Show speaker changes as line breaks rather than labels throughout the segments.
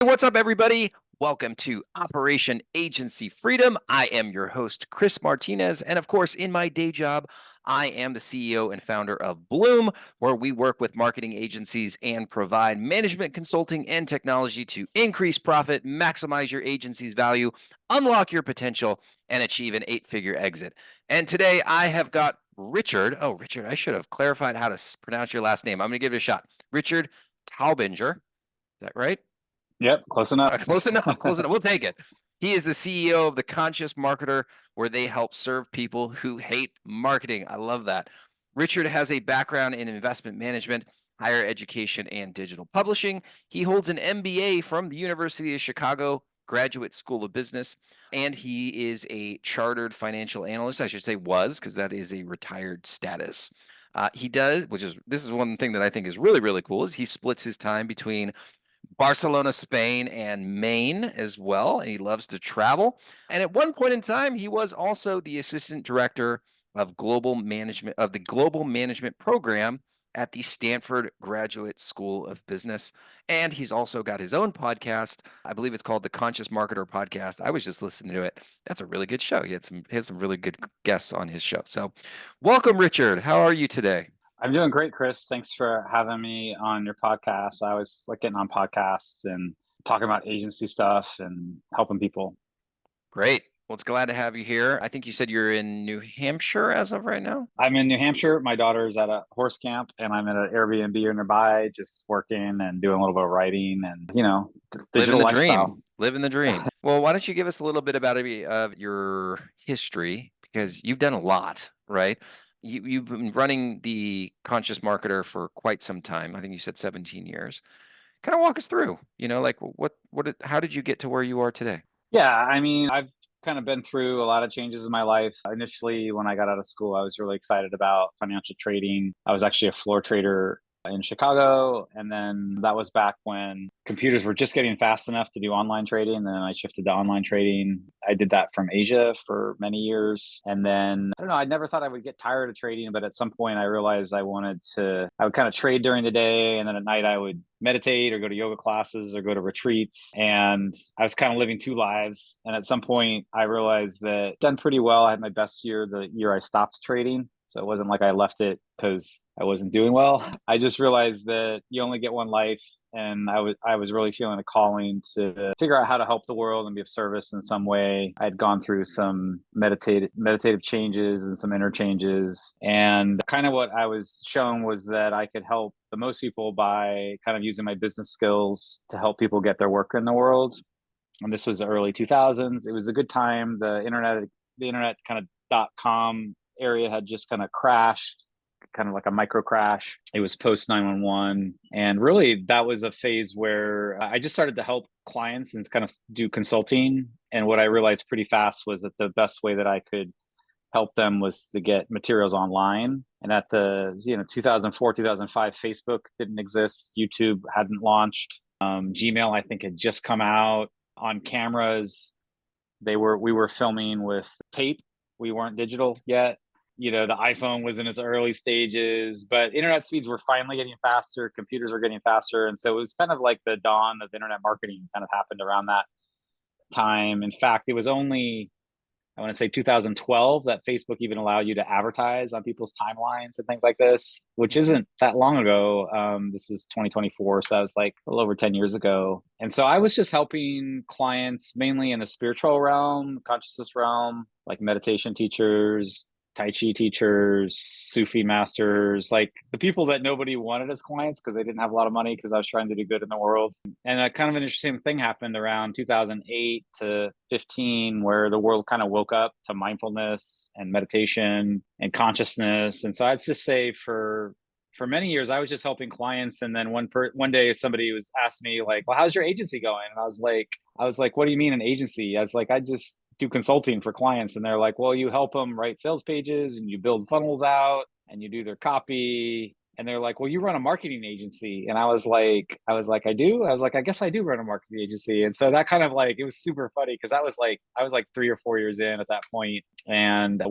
Hey, what's up, everybody? Welcome to Operation Agency Freedom. I am your host, Chris Martinez. And of course, in my day job, I am the CEO and founder of Bloom, where we work with marketing agencies and provide management consulting and technology to increase profit, maximize your agency's value, unlock your potential, and achieve an 8-figure exit. And today I have got Richard. Oh, Richard, I should have clarified how to pronounce your last name. I'm going to give it a shot. Richard Taubinger. Is that right?
Yep, close enough.
Close enough. Close enough. We'll take it. He is the CEO of The Conscious Marketer, where they help serve people who hate marketing. I love that. Richard has a background in investment management, higher education, and digital publishing. He holds an MBA from the University of Chicago Graduate School of Business, and he is a chartered financial analyst. I should say was, because that is a retired status. He does, this is one thing that I think is really, really cool, is he splits his time between Barcelona, Spain, and Maine as well. And he loves to travel. And at one point in time, he was also the assistant director of global management of the global management program at the Stanford Graduate School of Business. And he's also got his own podcast. I believe it's called the Conscious Marketer Podcast. I was just listening to it. That's a really good show. He has some really good guests on his show. So welcome, Richard. How are you today?
I'm doing great, Chris. Thanks for having me on your podcast. I always like getting on podcasts and talking about agency stuff and helping people.
Great. Well, it's glad to have you here. I think you said you're in New Hampshire as of right now.
I'm in New Hampshire. My daughter's at a horse camp, and I'm at an Airbnb nearby, just working and doing a little bit of writing and,
Living
digital
the
lifestyle.
dream. Living the dream. Well, why don't you give us a little bit about your history, because you've done a lot, right? You've been running the Conscious Marketer for quite some time. I think you said 17 years. Kind of walk us through, like how did you get to where you are today?
Yeah, I mean, I've kind of been through a lot of changes in my life. Initially, when I got out of school, I was really excited about financial trading. I was actually a floor trader in Chicago. And then that was back when computers were just getting fast enough to do online trading. And then I shifted to online trading. I did that from Asia for many years. And then I don't know, I never thought I would get tired of trading, but at some point I realized I would kind of trade during the day. And then at night I would meditate or go to yoga classes or go to retreats. And I was kind of living two lives. And at some point I realized that I'd done pretty well. I had my best year the year I stopped trading. So it wasn't like I left it because I wasn't doing well. I just realized that you only get one life. And I was really feeling a calling to figure out how to help the world and be of service in some way. I had gone through some meditative changes and some inner changes. And kind of what I was shown was that I could help the most people by kind of using my business skills to help people get their work in the world. And this was the early 2000s. It was a good time. The internet kind of .com area had just kind of crashed, kind of like a micro crash. It was post 911. And really, that was a phase where I just started to help clients and kind of do consulting. And what I realized pretty fast was that the best way that I could help them was to get materials online. And at the 2004, 2005, Facebook didn't exist. YouTube hadn't launched. Gmail, I think, had just come out. On cameras, we were filming with tape. We weren't digital yet. The iPhone was in its early stages, but internet speeds were finally getting faster. Computers were getting faster. And so it was kind of like the dawn of internet marketing kind of happened around that time. In fact, it was only, I want to say 2012 that Facebook even allowed you to advertise on people's timelines and things like this, which isn't that long ago. This is 2024. So that was like a little over 10 years ago. And so I was just helping clients mainly in the spiritual realm, consciousness realm, like meditation teachers, Tai Chi teachers, Sufi masters, like the people that nobody wanted as clients because they didn't have a lot of money because I was trying to do good in the world. And a kind of an interesting thing happened around 2008 to 15 where the world kind of woke up to mindfulness and meditation and consciousness. And so I'd just say for many years, I was just helping clients. And then one day somebody was asked me like, well, how's your agency going? And I was like, what do you mean an agency? I was like, I just do consulting for clients. And they're like, well, you help them write sales pages and you build funnels out and you do their copy. And they're like, well, you run a marketing agency. And I was like, I do. I was like, I guess I do run a marketing agency. And so that kind of like, it was super funny because I was like 3 or 4 years in at that point. And I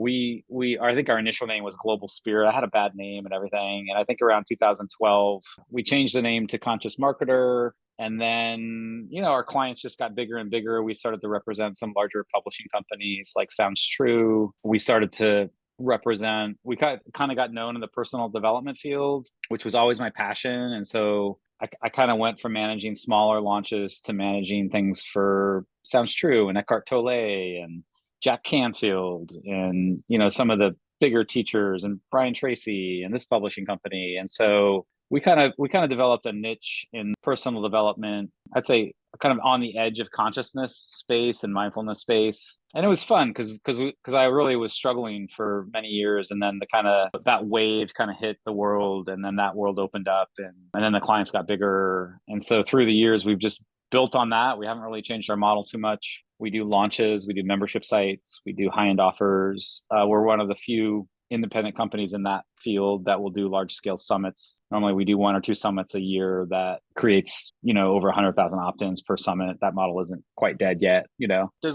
think our initial name was Global Spirit. I had a bad name and everything. And I think around 2012, we changed the name to Conscious Marketer. And then, our clients just got bigger and bigger. We started to represent some larger publishing companies like Sounds True. We started to we kind of got known in the personal development field, which was always my passion. And so I kind of went from managing smaller launches to managing things for Sounds True and Eckhart Tolle and Jack Canfield and, some of the bigger teachers and Brian Tracy and this publishing company. And so we kind of developed a niche in personal development. I'd say kind of on the edge of consciousness space and mindfulness space. And it was fun because I really was struggling for many years, and then that wave kind of hit the world, and then that world opened up, and then the clients got bigger. And so through the years, we've just built on that. We haven't really changed our model too much. We do launches, we do membership sites, we do high-end offers. We're one of the few independent companies in that field that will do large scale summits. Normally we do 1 or 2 summits a year that creates, over 100,000 opt-ins per summit. That model isn't quite dead yet,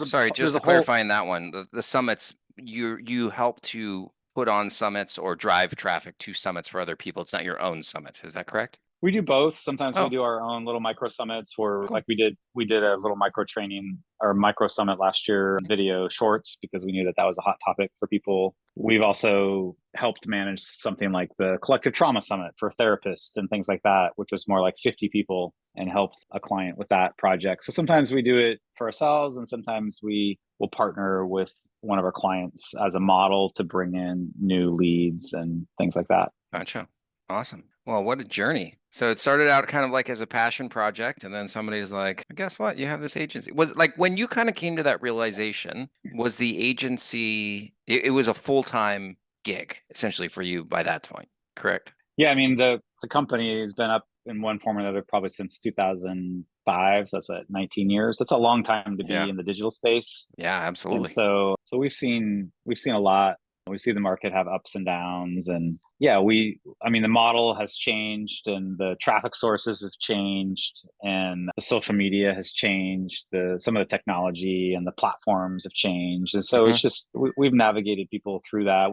Sorry, just to clarify in that one, the summits, you help to put on summits or drive traffic to summits for other people. It's not your own summit. Is that correct?
We do both. Sometimes we do our own little micro summits where
Cool.
like we did a little micro training or micro summit last year, video shorts, because we knew that was a hot topic for people. We've also helped manage something like the collective trauma summit for therapists and things like that, which was more like 50 people, and helped a client with that project. So sometimes we do it for ourselves, and sometimes we will partner with one of our clients as a model to bring in new leads and things like that.
Gotcha. Awesome. Well, what a journey. So it started out kind of like as a passion project, and then somebody's like, guess what? You have this agency. Was like when you kind of came to that realization, was the agency, it was a full-time gig essentially for you by that point, correct?
Yeah, I mean, the company has been up in one form or another probably since 2005. So that's 19 years. That's a long time to be in the digital space.
Yeah, absolutely.
And so we've seen a lot. We see the market have ups and downs, and the model has changed, and the traffic sources have changed, and the social media has changed. Some of the technology and the platforms have changed, and so it's just we've navigated people through that.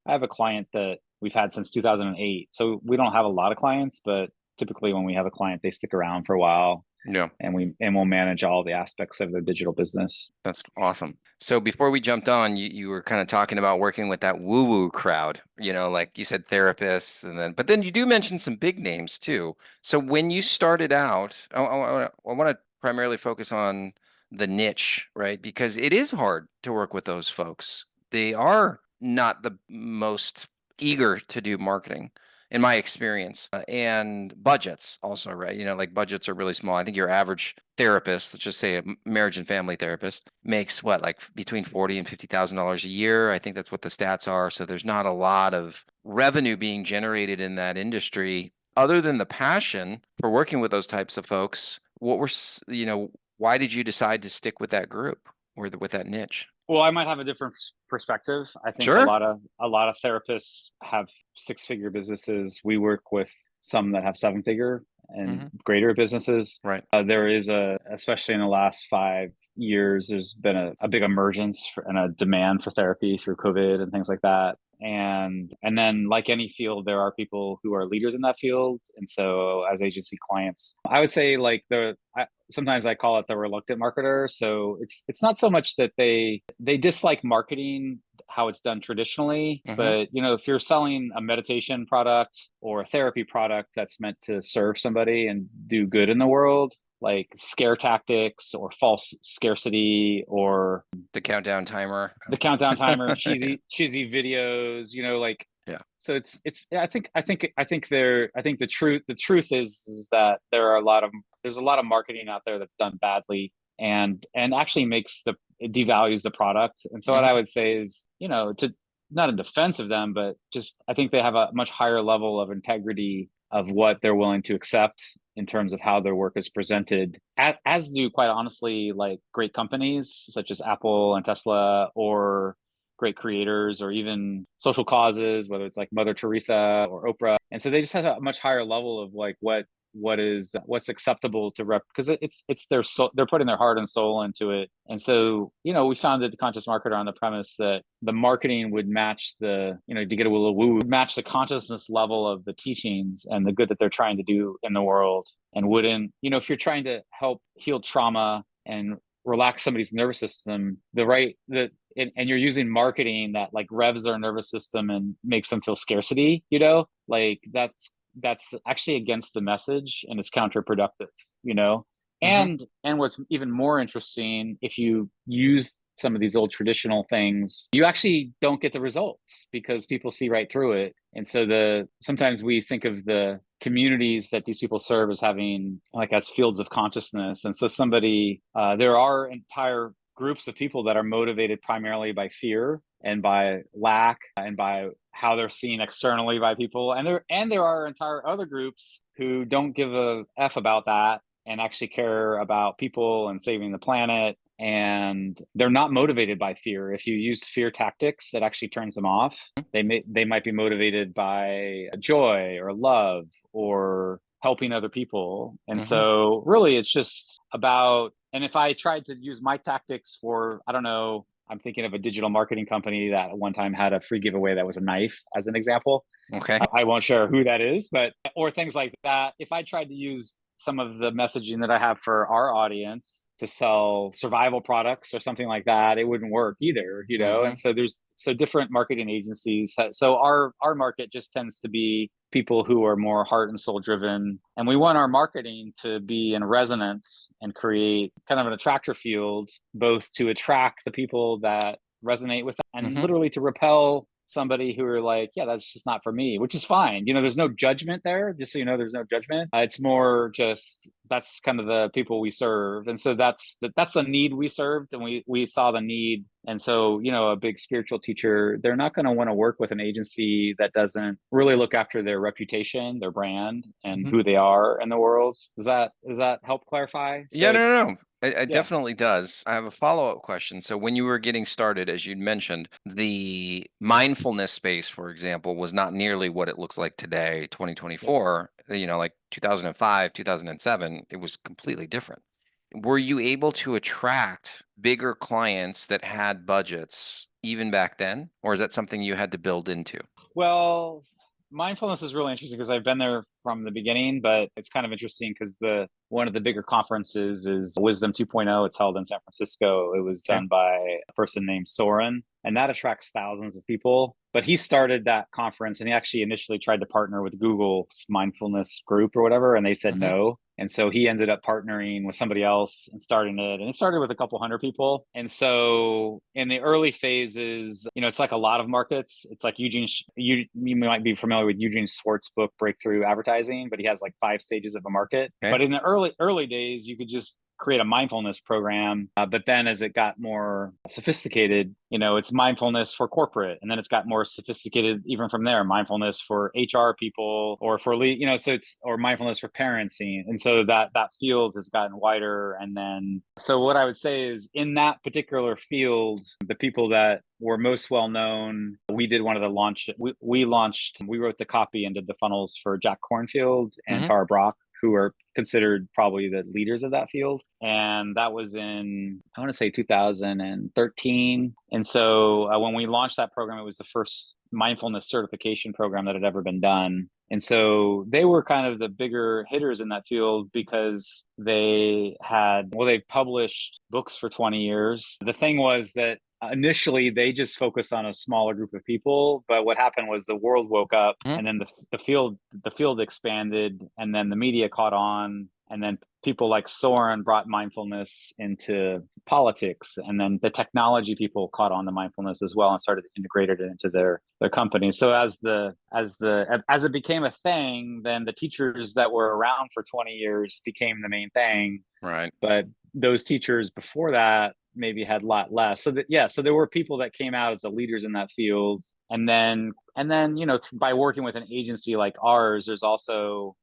I have a client that we've had since 2008, so we don't have a lot of clients, but typically when we have a client, they stick around for a while.
Yeah.
And we'll manage all the aspects of their digital business.
That's awesome. So before we jumped on, you were kind of talking about working with that woo-woo crowd, like you said, therapists, but then you do mention some big names too. So when you started out, I want to primarily focus on the niche, right? Because it is hard to work with those folks. They are not the most eager to do marketing, in my experience, and budgets also, right? Like budgets are really small. I think your average therapist, let's just say a marriage and family therapist, makes like between $40,000 and $50,000 a year. I think that's what the stats are. So there's not a lot of revenue being generated in that industry. Other than the passion for working with those types of folks, why did you decide to stick with that group or with that niche?
Well, I might have a different perspective. I think
Sure.
a lot of therapists have 6-figure businesses. We work with some that have 7-figure and greater businesses.
Right.
There is especially in the last 5 years, there's been a big emergence and a demand for therapy through COVID and things like that. And then, like any field, there are people who are leaders in that field. And so as agency clients, I would say like sometimes I call it the reluctant marketer. So it's not so much that they dislike marketing how it's done traditionally, but if you're selling a meditation product or a therapy product that's meant to serve somebody and do good in the world, like scare tactics or false scarcity or
the countdown timer,
cheesy videos, so I think the truth is that there's a lot of marketing out there that's done badly and actually devalues the product. And so what I would say is, to not in defense of them, but just I think they have a much higher level of integrity of what they're willing to accept in terms of how their work is presented, as do, quite honestly, like great companies such as Apple and Tesla, or great creators, or even social causes, whether it's like Mother Teresa or Oprah. And so they just have a much higher level of like what what's acceptable to rep, because it's their soul, they're putting their heart and soul into it. And so, we founded the Conscious Marketer on the premise that the marketing would match the, to get a little woo, would match the consciousness level of the teachings and the good that they're trying to do in the world, and wouldn't, if you're trying to help heal trauma and relax somebody's nervous system, and you're using marketing that like revs their nervous system and makes them feel scarcity, like that's actually against the message, and it's counterproductive, and what's even more interesting, if you use some of these old traditional things, you actually don't get the results because people see right through it. And so sometimes we think of the communities that these people serve as having like as fields of consciousness. And so there are entire groups of people that are motivated primarily by fear and by lack and by how they're seen externally by people. And there are entire other groups who don't give a F about that and actually care about people and saving the planet. And they're not motivated by fear. If you use fear tactics, that actually turns them off. They might be motivated by joy or love or helping other people. And so really it's just about, and if I tried to use my tactics for, I don't know, I'm thinking of a digital marketing company that at one time had a free giveaway that was a knife as an example.
Okay.
I won't share who that is, or things like that. If I tried to use some of the messaging that I have for our audience to sell survival products or something like that, it wouldn't work either, And so there's different marketing agencies. So our market just tends to be people who are more heart and soul driven. And we want our marketing to be in resonance and create kind of an attractor field, both to attract the people that resonate with them and literally to repel somebody who are like, yeah, that's just not for me, which is fine. There's no judgment there. Just so you know, there's no judgment. It's more just, that's kind of the people we serve. And so that's the need we served, and we saw the need. And so, a big spiritual teacher, they're not going to want to work with an agency that doesn't really look after their reputation, their brand, and who they are in the world. Does that help clarify?
Yeah, no. It definitely does. I have a follow-up question. So when you were getting started, as you'd mentioned, the mindfulness space, for example, was not nearly what it looks like today, 2024, like 2005, 2007, it was completely different. Were you able to attract bigger clients that had budgets even back then? Or is that something you had to build into?
Well, mindfulness is really interesting because I've been there from the beginning, but it's kind of interesting because one of the bigger conferences is Wisdom 2.0. It's held in San Francisco. It was done by a person named Soren, and that attracts thousands of people. But he started that conference, and he actually initially tried to partner with Google's mindfulness group or whatever, and they said no. And so he ended up partnering with somebody else and starting it. And it started with a couple hundred people. And so in the early phases, it's like a lot of markets. It's like you might be familiar with Eugene Schwartz's book, Breakthrough Advertising, but he has like 5 stages of a market. Okay. But in the early days, you could just create a mindfulness program. But then as it got more sophisticated, it's mindfulness for corporate. And then it's got more sophisticated even from there, mindfulness for HR people or for or mindfulness for parenting. And so that field has gotten wider. And then, so what I would say is in that particular field, the people that were most well known, we did one of the launch. We wrote the copy and did the funnels for Jack Kornfield and Tara Brach, who are considered probably the leaders of that field. And that was in, I want to say 2013. And so when we launched that program, it was the first mindfulness certification program that had ever been done. And so they were kind of the bigger hitters in that field because they published books for 20 years. The thing was that initially they just focused on a smaller group of people, but what happened was the world woke up and then the field expanded, and then the media caught on, and then people like Soren brought mindfulness into politics, and then the technology people caught on to mindfulness as well and started to integrate it into their company. So as it became a thing, then the teachers that were around for 20 years became the main thing.
Right.
But those teachers before that maybe had a lot less. So there were people that came out as the leaders in that field. And then, by working with an agency like ours, there's also,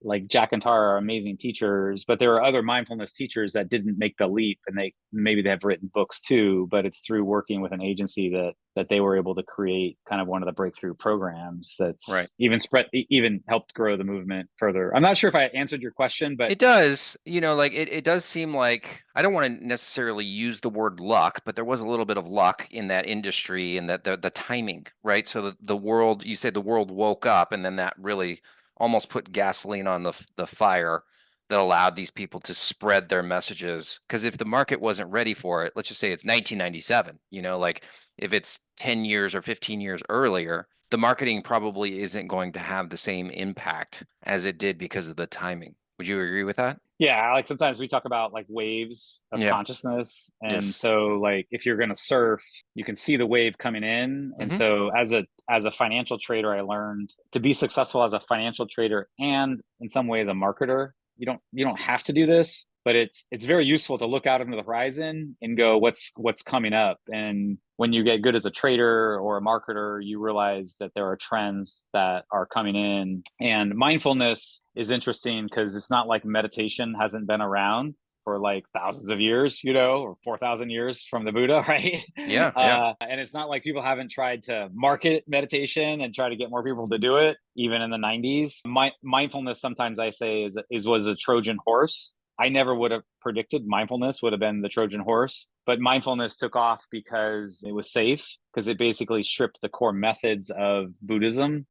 like Jack and Tara are amazing teachers, but there are other mindfulness teachers that didn't make the leap, and maybe they have written books too, but it's through working with an agency that they were able to create kind of one of the breakthrough programs that's
Right.
even helped grow the movement further. I'm not sure if I answered your question, but
It does, like it does seem like I don't want to necessarily use the word luck, but there was a little bit of luck in that industry and that the timing, right? So the world, you said the world woke up, and then that really almost put gasoline on the fire that allowed these people to spread their messages. Because if the market wasn't ready for it, let's just say it's 1997, like if it's 10 years or 15 years earlier, the marketing probably isn't going to have the same impact as it did because of the timing. Would you agree with that?
yeah, like sometimes we talk about like waves of
Yeah.
consciousness. And
Yes.
so like if you're going to surf, you can see the wave coming in. And
Hmm.
so as a financial trader, I learned to be successful as a financial trader and in some ways a marketer. You don't have to do this, but it's very useful to look out into the horizon and go, what's coming up. And when you get good as a trader or a marketer, you realize that there are trends that are coming in. And mindfulness is interesting because it's not like meditation hasn't been around for like thousands of years, or 4,000 years from the Buddha, right?
Yeah. Yeah.
And it's not like people haven't tried to market meditation and try to get more people to do it, even in the 90s. Mindfulness, sometimes I say, was a Trojan horse. I never would have predicted mindfulness would have been the Trojan horse, but mindfulness took off because it was safe, because it basically stripped the core methods of Buddhism,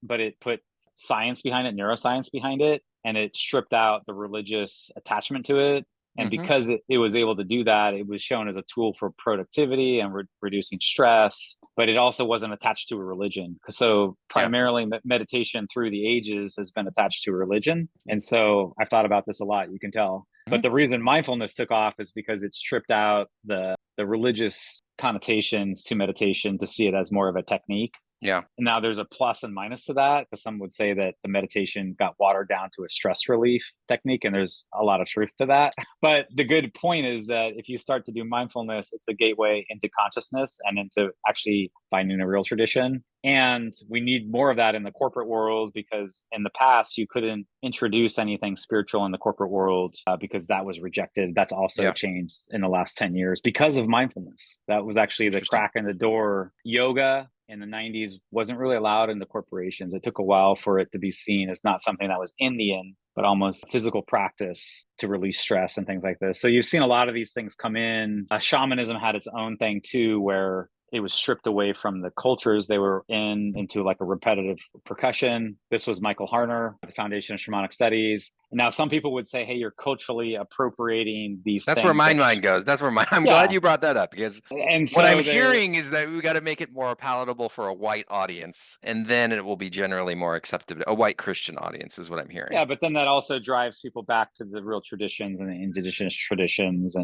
but it put science behind it, neuroscience behind it, and it stripped out the religious attachment to it. And
Hmm.
because it was able to do that, it was shown as a tool for productivity and reducing stress, but it also wasn't attached to a religion. So
Yeah.
primarily meditation through the ages has been attached to religion. And so I've thought about this a lot, you can tell.
Hmm.
But the reason mindfulness took off is because it stripped out the religious connotations to meditation to see it as more of a technique.
Yeah.
Now there's a plus and minus to that, because some would say that the meditation got watered down to a stress relief technique, and there's a lot of truth to that. But the good point is that if you start to do mindfulness, it's a gateway into consciousness and into actually finding a real tradition. And we need more of that in the corporate world, because in the past you couldn't introduce anything spiritual in the corporate world because that was rejected. That's also
Yeah.
changed in the last 10 years because of mindfulness. That was actually the
Interesting.
crack in the door. Yoga in the 90s wasn't really allowed in the corporations. It took a while for it to be seen as not something that was Indian, but almost physical practice to release stress and things like this. So you've seen a lot of these things come in. Shamanism had its own thing too, where it was stripped away from the cultures they were in into like a repetitive percussion. This was Michael Harner, the Foundation of Shamanic Studies. And now some people would say, hey, you're culturally appropriating these
That's where
things
my
that,
mind goes. That's where I'm glad
yeah.
you brought that up, because
And
what I'm
so
hearing is that we got to make it more palatable for a white audience, and then it will be generally more accepted. A white Christian audience is what I'm hearing.
yeah, but then that also drives people back to the real traditions and the indigenous traditions.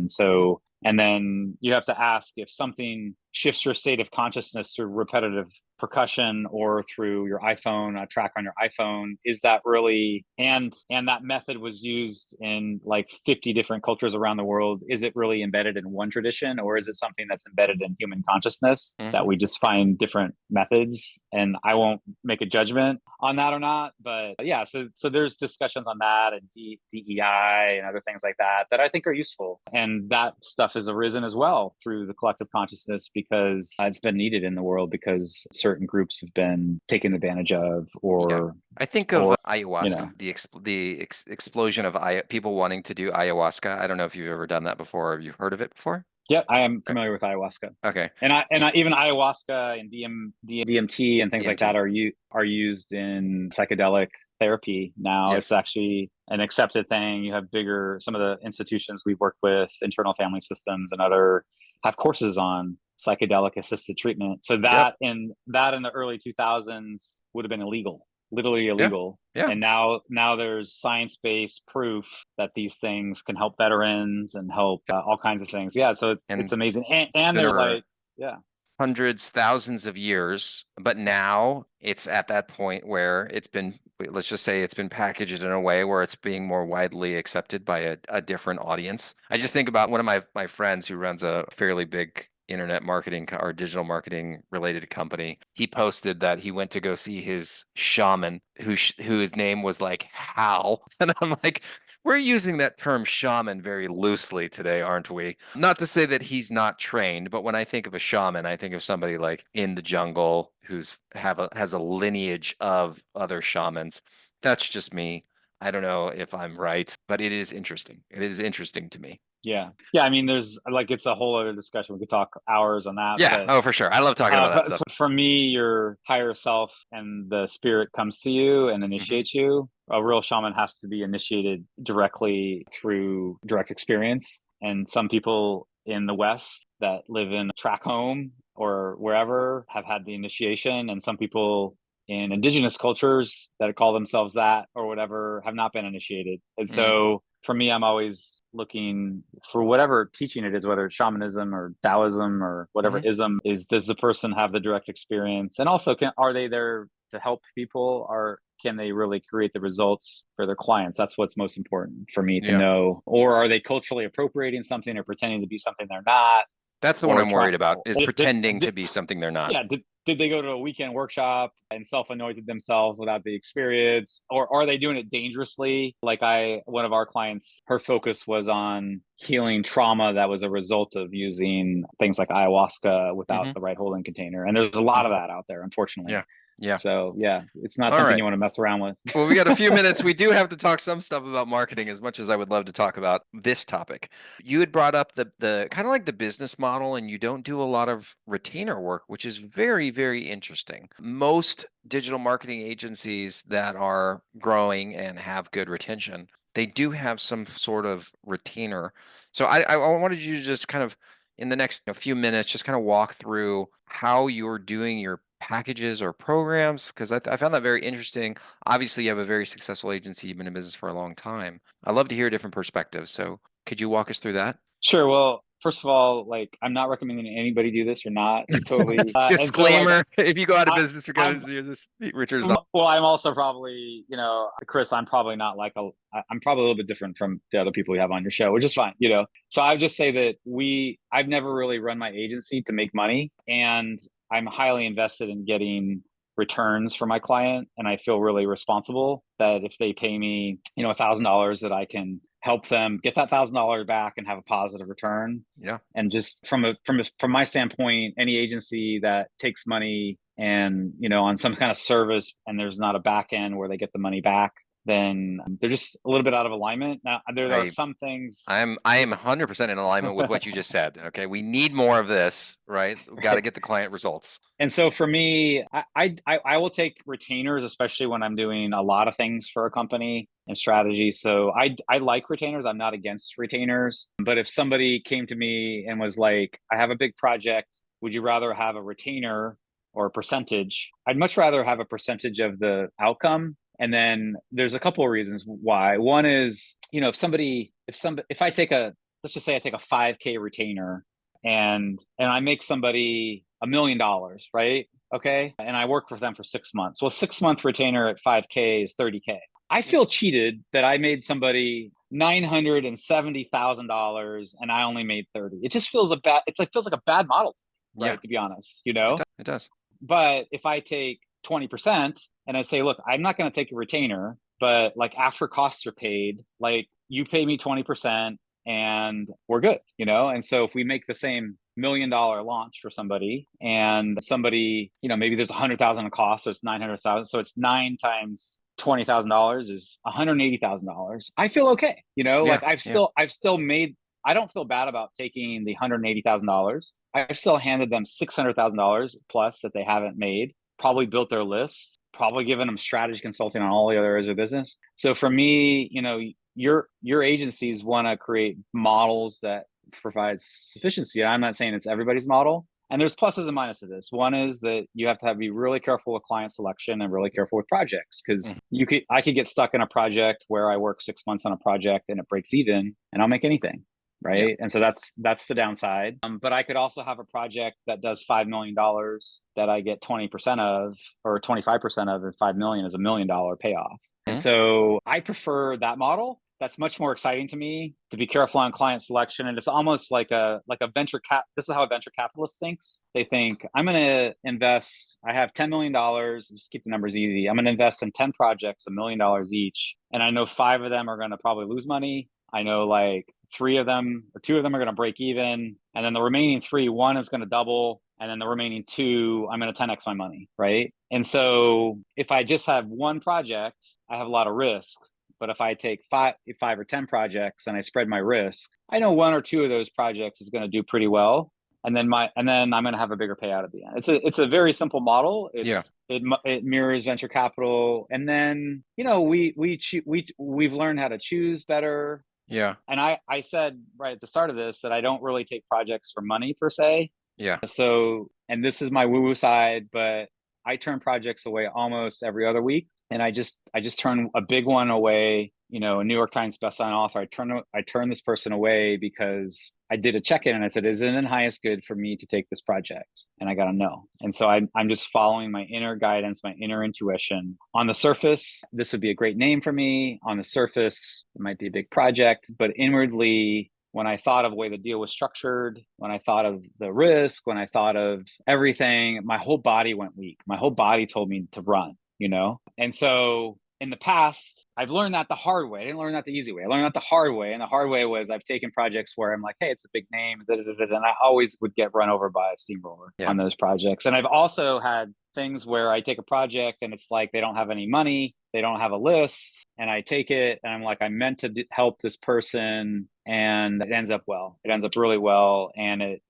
And then you have to ask, if something shifts your state of consciousness through repetitive percussion or through your iPhone, a track on your iPhone, is that really, and that method was used in like 50 different cultures around the world, is it really embedded in one tradition, or is it something that's embedded in human consciousness that we just find different methods? And I won't make a judgment on that or not, but yeah, so there's discussions on that and DEI and other things like that I think are useful. And that stuff has arisen as well through the collective consciousness, because it's been needed in the world, because certain groups have been taken advantage of,
Yeah.
or
I think of
you
ayahuasca,
know
the explosion of people wanting to do ayahuasca. I don't know if you've ever done that before. Have you heard of it before?
yeah, I am
Okay.
familiar with ayahuasca.
Okay.
And even ayahuasca and DMT and things like that
DMT.
are used in psychedelic therapy now. It's
Yes.
actually an accepted thing. You have some of the institutions we've worked with, internal family systems and other, have courses on psychedelic assisted treatment. So
Yep.
in the early 2000s would have been illegal, literally
Yeah.
illegal.
Yeah.
And now there's science-based proof that these things can help veterans and help all kinds of things. Yeah, so it's
And
amazing.
it's
And
been
they're
over
like, yeah.
hundreds, thousands of years, but now it's at that point where let's just say it's been packaged in a way where it's being more widely accepted by a different audience. I just think about one of my friends who runs a fairly big internet marketing or digital marketing related company. He posted that he went to go see his shaman, whose name was like Hal, and I'm like, we're using that term shaman very loosely today, aren't we? Not to say that he's not trained, but when I think of a shaman, I think of somebody like in the jungle who's has a lineage of other shamans. That's just me. I don't know if I'm right, but it is interesting. It is interesting to me.
Yeah. Yeah. I mean, there's like, it's a whole other discussion. We could talk hours on that.
Yeah.
But
Oh, for sure. I love talking about that stuff.
for me, your higher self and the spirit comes to you and initiates you. A real shaman has to be initiated directly through direct experience. And some people in the West that live in a track home or wherever have had the initiation, and some people in indigenous cultures that call themselves that or whatever have not been initiated. And so for me, I'm always looking for whatever teaching it is, whether it's shamanism or Taoism or whatever ism is, does the person have the direct experience? And also, are they there to help people, or can they really create the results for their clients? That's what's most important for me to know. Or are they culturally appropriating something or pretending to be something they're not?
That's the one I'm worried about, is pretending to be something they're not.
Yeah. Did they go to a weekend workshop and self-anointed themselves without the experience? Or are they doing it dangerously? Like one of our clients, her focus was on healing trauma that was a result of using things like ayahuasca without the right holding container. And there's a lot of that out there, unfortunately.
Yeah. Yeah.
So yeah, it's not something you want to mess around with.
Well, we got a few minutes. We do have to talk some stuff about marketing, as much as I would love to talk about this topic. You had brought up the kind of like the business model, and you don't do a lot of retainer work, which is very, very interesting. Most digital marketing agencies that are growing and have good retention, they do have some sort of retainer. So I wanted you to just kind of, in the next few minutes, just kind of walk through how you're doing your packages or programs, because I found that very interesting. Obviously, you have a very successful agency. You've been in business for a long time. I love to hear different perspectives. So could you walk us through that?
Sure. Well, first of all, like, I'm not recommending anybody do this or not. It's totally
disclaimer. So, like, if you go out of business because
you're
this, Richard's not.
Well, I'm also probably, Chris, I'm probably not like I'm probably a little bit different from the other people you have on your show, which is fine, So I would just say that I've never really run my agency to make money, and I'm highly invested in getting returns for my client. And I feel really responsible that if they pay me, $1,000, that I can help them get that $1,000 back and have a positive return.
Yeah.
And just from my standpoint, any agency that takes money and, on some kind of service, and there's not a back end where they get the money back, then they're just a little bit out of alignment. Now, there are some things.
I am 100% in alignment with what you just said. Okay. We need more of this, right? We got to get the client results.
And so for me, I will take retainers, especially when I'm doing a lot of things for a company and strategy. So I like retainers. I'm not against retainers. But if somebody came to me and was like, I have a big project, would you rather have a retainer or a percentage? I'd much rather have a percentage of the outcome. And then there's a couple of reasons why. One is, if I take let's just say I take a 5K retainer and I make somebody $1 million, right? Okay. And I work with them for 6 months. Well, 6-month retainer at 5K is 30K. I feel cheated that I made somebody $970,000 and I only made 30. It just feels feels like a bad model, right? To be honest,
It does.
But if I take 20% and I say, look, I'm not going to take a retainer, but like after costs are paid, like you pay me 20% and we're good, And so if we make the same $1 million launch for somebody, and somebody, maybe there's 100,000 in cost, so it's 900,000. So it's 9 times $20,000 is $180,000. I feel okay. Like I've still made, I don't feel bad about taking the $180,000. I've still handed them $600,000 plus that they haven't made, probably built their list, probably given them strategy consulting on all the other areas of business. So for me, your agencies want to create models that provide sufficiency. I'm not saying it's everybody's model. And there's pluses and minuses to this. One is that you have to be really careful with client selection and really careful with projects, because I could get stuck in a project where I work 6 months on a project and it breaks even and I'll make anything. Right. Yeah. And so that's the downside. But I could also have a project that does $5 million that I get 20% of, or 25% of, and $5 million is $1 million payoff. And so I prefer that model. that's much more exciting to me, to be careful on client selection. And it's almost like a this is how a venture capitalist thinks. They think, I'm going to invest, I have $10 million, just keep the numbers easy. I'm going to invest in 10 projects, $1 million each. And I know 5 of them are going to probably lose money. I know like 3 of them or 2 of them are going to break even. And then the remaining 3, 1 is going to double. And then the remaining 2, I'm going to 10x my money, right? And so if I just have one project, I have a lot of risk. But if I take 5 or 10 projects and I spread my risk, I know 1 or 2 of those projects is going to do pretty well. And then I'm going to have a bigger payout at the end. It's a very simple model. It mirrors venture capital. And then, we've learned how to choose better.
Yeah.
And I said right at the start of this that I don't really take projects for money per se.
Yeah.
So, and this is my woo-woo side, but I turn projects away almost every other week. And I just turn a big one away, a New York Times bestselling author. I turn this person away because I did a check-in and I said, is it in highest good for me to take this project? And I got a no. And so I'm just following my inner guidance, my inner intuition. On the surface, this would be a great name for me. On the surface, it might be a big project, but inwardly, when I thought of the way the deal was structured, when I thought of the risk, when I thought of everything, my whole body went weak. My whole body told me to run. And so in the past, I've learned that the hard way. I didn't learn that the easy way. I learned that the hard way. And the hard way was I've taken projects where I'm like, hey, it's a big name. And I always would get run over by a steamroller on those projects. And I've also had things where I take a project and it's like they don't have any money. They don't have a list. And I take it and I'm like, I meant to help this person. And it ends up well. It ends up really well. And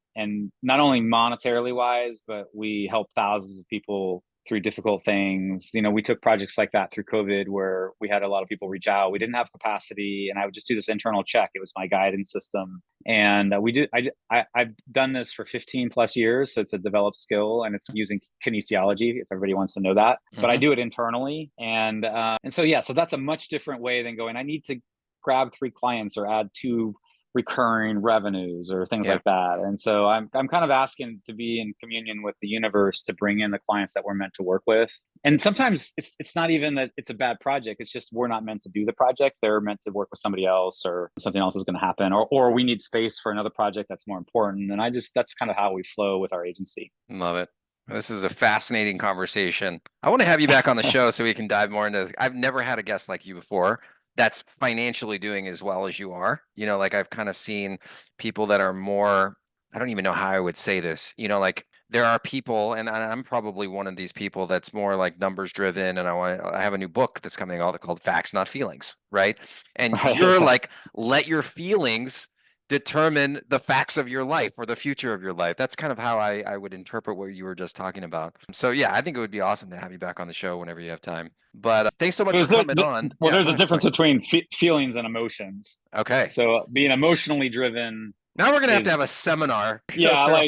not only monetarily wise, but we help thousands of people through difficult things. We took projects like that through COVID where we had a lot of people reach out. We didn't have capacity and I would just do this internal check. It was my guidance system. And I've done this for 15 plus years. So it's a developed skill and it's using kinesiology if everybody wants to know that, but I do it internally. And so that's a much different way than going, I need to grab 3 clients or add 2 recurring revenues or things like that. And so I'm kind of asking to be in communion with the universe to bring in the clients that we're meant to work with. And sometimes it's not even that it's a bad project. It's just we're not meant to do the project. They're meant to work with somebody else or something else is going to happen or we need space for another project that's more important. And that's kind of how we flow with our agency.
Love it. This is a fascinating conversation. I want to have you back on the show so we can dive more into this. I've never had a guest like you before that's financially doing as well as you are. Like I've kind of seen people that are more, I don't even know how I would say this, like there are people, and I'm probably one of these people that's more like numbers driven. And I have a new book that's coming out called Facts, Not Feelings. Right. And you're like, let your feelings determine the facts of your life or the future of your life. That's kind of how I would interpret what you were just talking about. So yeah, I think it would be awesome to have you back on the show whenever you have time. But thanks so much for coming on.
Well, there's a difference between feelings and emotions.
Okay.
So being emotionally driven.
Now we're gonna have to have a seminar.
Yeah,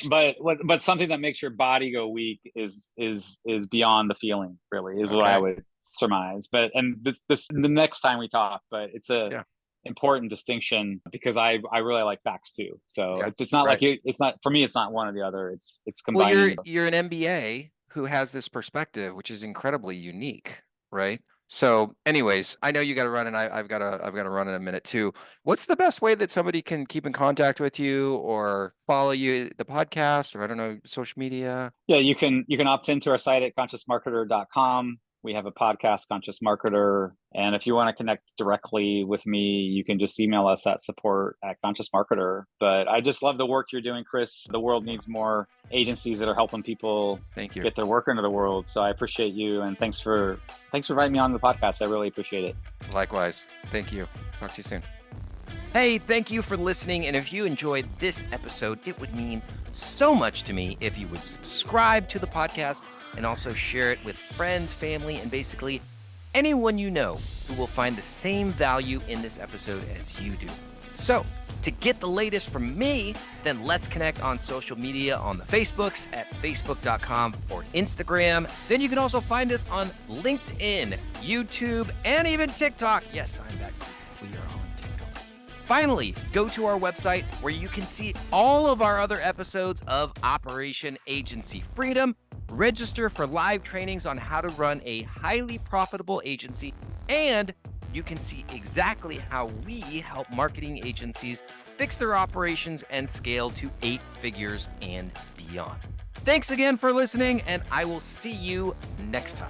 but something that makes your body go weak is beyond the feeling. Really, is what I would surmise. But this the next time we talk. But it's important distinction because I really like facts too. So it's not like it's not for me. It's not one or the other. It's combined.
Well, you're an MBA who has this perspective, which is incredibly unique, right? So, anyways, I know you got to run, and I've got to run in a minute too. What's the best way that somebody can keep in contact with you or follow you, the podcast, or I don't know, social media?
Yeah, you can opt into our site at consciousmarketer.com. We have a podcast, Conscious Marketer. And if you want to connect directly with me, you can just email us at support@Conscious Marketer. But I just love the work you're doing, Chris. The world needs more agencies that are helping people get their work into the world. So I appreciate you. And thanks for inviting me on the podcast. I really appreciate it.
Likewise. Thank you. Talk to you soon. Hey, thank you for listening. And if you enjoyed this episode, it would mean so much to me if you would subscribe to the podcast and also share it with friends, family, and basically anyone you know who will find the same value in this episode as you do. So, to get the latest from me, then let's connect on social media on the Facebooks at facebook.com or Instagram. Then you can also find us on LinkedIn, YouTube, and even TikTok. Yes, I'm back. We are on TikTok. Finally, go to our website where you can see all of our other episodes of Operation Agency Freedom. Register for live trainings on how to run a highly profitable agency and you can see exactly how we help marketing agencies fix their operations and scale to 8 figures and beyond. Thanks again for listening, and I will see you next time.